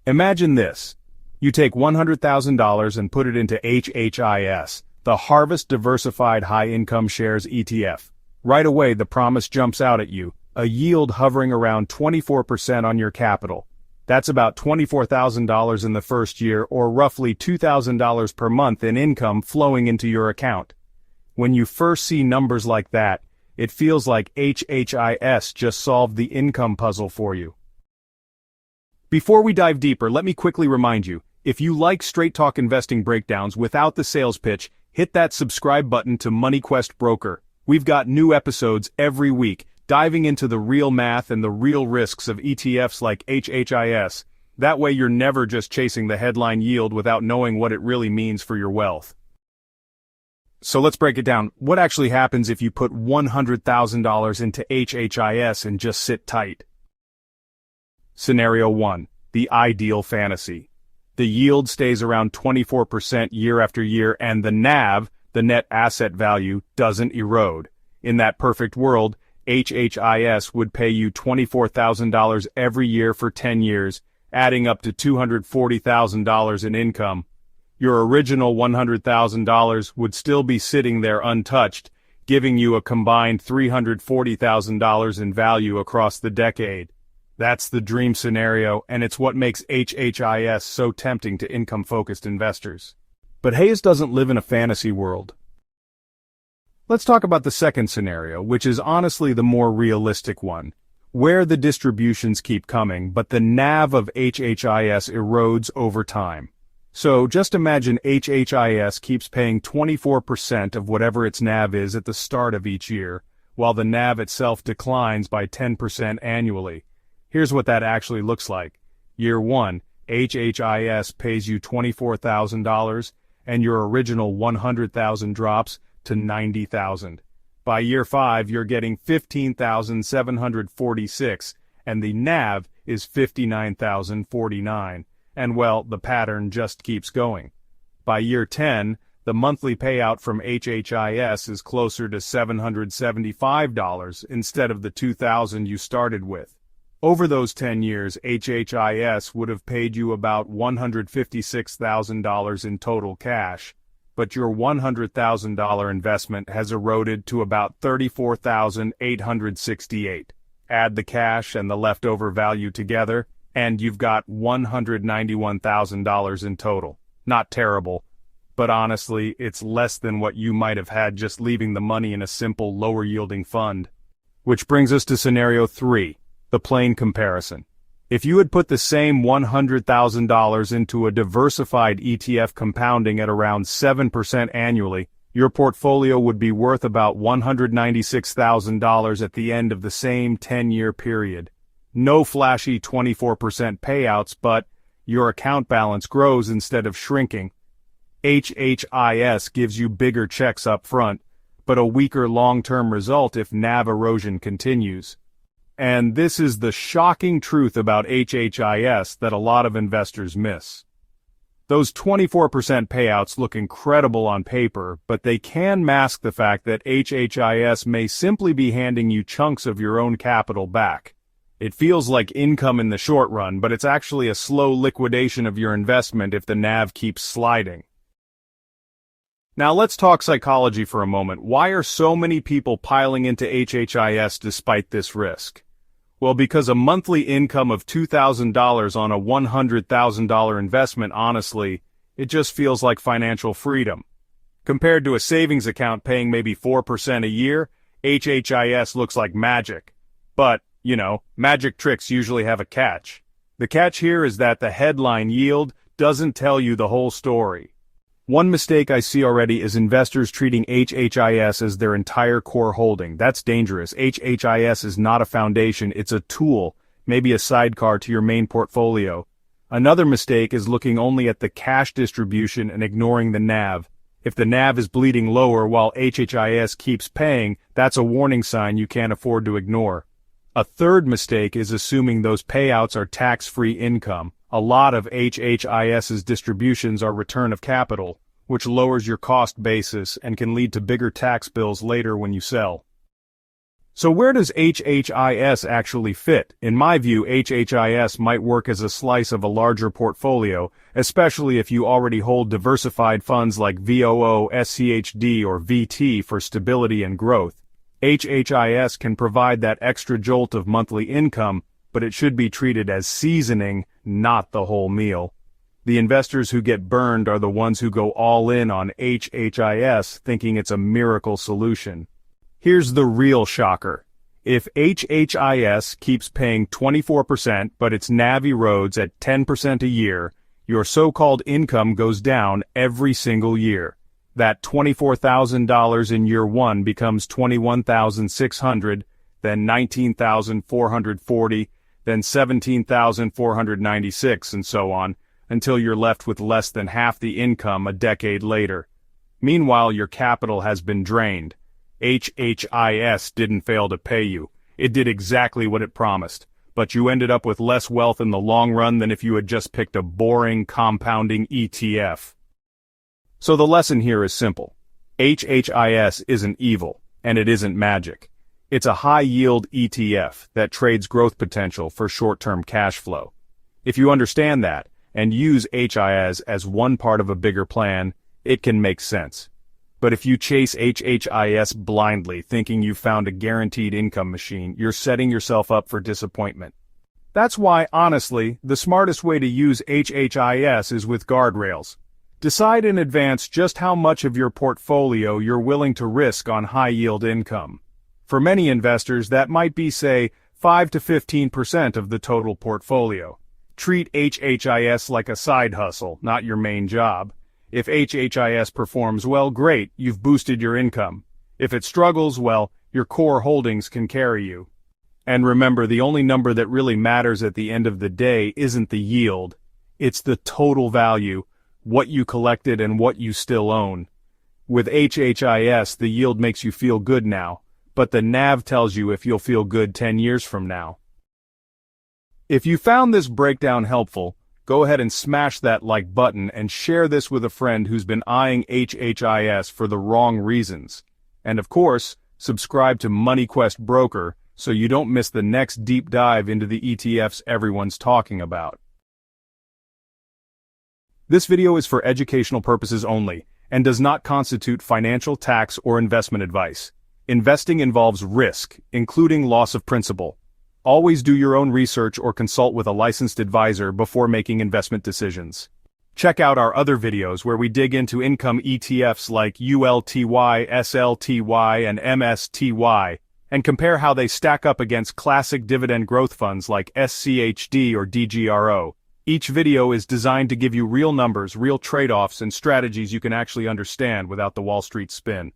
Imagine this. You take $100,000 and put it into HHIS, the Harvest Diversified High Income Shares ETF. Right away the promise jumps out at you, a yield hovering around 24% on your capital. That's about $24,000 in the first year, or roughly $2,000 per month in income flowing into your account. When you first see numbers like that, it feels like HHIS just solved the income puzzle for you. Before we dive deeper, let me quickly remind you, if you like straight talk investing breakdowns without the sales pitch, hit that subscribe button to MoneyQuest Broker. We've got new episodes every week, diving into the real math and the real risks of ETFs like HHIS. That way you're never just chasing the headline yield without knowing what it really means for your wealth. So let's break it down. What actually happens if you put $100,000 into HHIS and just sit tight? Scenario 1. The ideal fantasy. The yield stays around 24% year after year, and the NAV, the net asset value, doesn't erode. In that perfect world, HHIS would pay you $24,000 every year for 10 years, adding up to $240,000 in income. Your original $100,000 would still be sitting there untouched, giving you a combined $340,000 in value across the decade. That's the dream scenario, and it's what makes HHIS so tempting to income-focused investors. But HHIS doesn't live in a fantasy world. Let's talk about the second scenario, which is honestly the more realistic one, where the distributions keep coming, but the NAV of HHIS erodes over time. So just imagine HHIS keeps paying 24% of whatever its NAV is at the start of each year, while the NAV itself declines by 10% annually. Here's what that actually looks like. Year 1, HHIS pays you $24,000, and your original $100,000 drops to $90,000. By year 5, you're getting $15,746, and the NAV is $59,049. And well, the pattern just keeps going. By year 10, the monthly payout from HHIS is closer to $775 instead of the $2,000 you started with. Over those 10 years, HHIS would have paid you about $156,000 in total cash, but your $100,000 investment has eroded to about $34,868. Add the cash and the leftover value together, and you've got $191,000 in total. Not terrible, but honestly, it's less than what you might have had just leaving the money in a simple lower-yielding fund. Which brings us to scenario 3, the plain comparison. If you had put the same $100,000 into a diversified ETF compounding at around 7% annually, your portfolio would be worth about $196,000 at the end of the same 10-year period. No flashy 24% payouts, but your account balance grows instead of shrinking. HHIS gives you bigger checks up front, but a weaker long-term result if NAV erosion continues. And this is the shocking truth about HHIS that a lot of investors miss. Those 24% payouts look incredible on paper, but they can mask the fact that HHIS may simply be handing you chunks of your own capital back. It feels like income in the short run, but it's actually a slow liquidation of your investment if the NAV keeps sliding. Now let's talk psychology for a moment. Why are so many people piling into HHIS despite this risk? Well, because a monthly income of $2,000 on a $100,000 investment, honestly, it just feels like financial freedom. Compared to a savings account paying maybe 4% a year, HHIS looks like magic. But, magic tricks usually have a catch. The catch here is that the headline yield doesn't tell you the whole story. One mistake I see already is investors treating HHIS as their entire core holding. That's dangerous. HHIS is not a foundation, it's a tool, maybe a sidecar to your main portfolio. Another mistake is looking only at the cash distribution and ignoring the NAV. If the NAV is bleeding lower while HHIS keeps paying, that's a warning sign you can't afford to ignore. A third mistake is assuming those payouts are tax-free income. A lot of HHIS's distributions are return of capital, which lowers your cost basis and can lead to bigger tax bills later when you sell. So where does HHIS actually fit? In my view, HHIS might work as a slice of a larger portfolio, especially if you already hold diversified funds like VOO, SCHD, or VT for stability and growth. HHIS can provide that extra jolt of monthly income, but it should be treated as seasoning, not the whole meal. The investors who get burned are the ones who go all in on HHIS thinking it's a miracle solution. Here's the real shocker. If HHIS keeps paying 24% but its NAV erodes at 10% a year, your so-called income goes down every single year. That $24,000 in year one becomes $21,600, then $19,440, then $17,496, and so on, until you're left with less than half the income a decade later. Meanwhile, your capital has been drained. HHIS didn't fail to pay you. It did exactly what it promised, but you ended up with less wealth in the long run than if you had just picked a boring, compounding ETF. So the lesson here is simple. HHIS isn't evil, and it isn't magic. It's a high-yield ETF that trades growth potential for short-term cash flow. If you understand that, and use HIS as one part of a bigger plan, it can make sense. But if you chase HHIS blindly, thinking you've found a guaranteed income machine, you're setting yourself up for disappointment. That's why, honestly, the smartest way to use HHIS is with guardrails. Decide in advance just how much of your portfolio you're willing to risk on high-yield income. For many investors, that might be, say, 5 to 15% of the total portfolio. Treat HHIS like a side hustle, not your main job. If HHIS performs well, great, you've boosted your income. If it struggles, well, your core holdings can carry you. And remember, the only number that really matters at the end of the day isn't the yield. It's the total value, what you collected and what you still own. With HHIS, the yield makes you feel good now, but the NAV tells you if you'll feel good 10 years from now. If you found this breakdown helpful, go ahead and smash that like button and share this with a friend who's been eyeing HHIS for the wrong reasons. And of course, subscribe to MoneyQuest Broker so you don't miss the next deep dive into the ETFs everyone's talking about. This video is for educational purposes only and does not constitute financial, tax, or investment advice. Investing involves risk, including loss of principal. Always do your own research or consult with a licensed advisor before making investment decisions. Check out our other videos where we dig into income ETFs like ULTY, SLTY, and MSTY, and compare how they stack up against classic dividend growth funds like SCHD or DGRO. Each video is designed to give you real numbers, real trade-offs, and strategies you can actually understand without the Wall Street spin.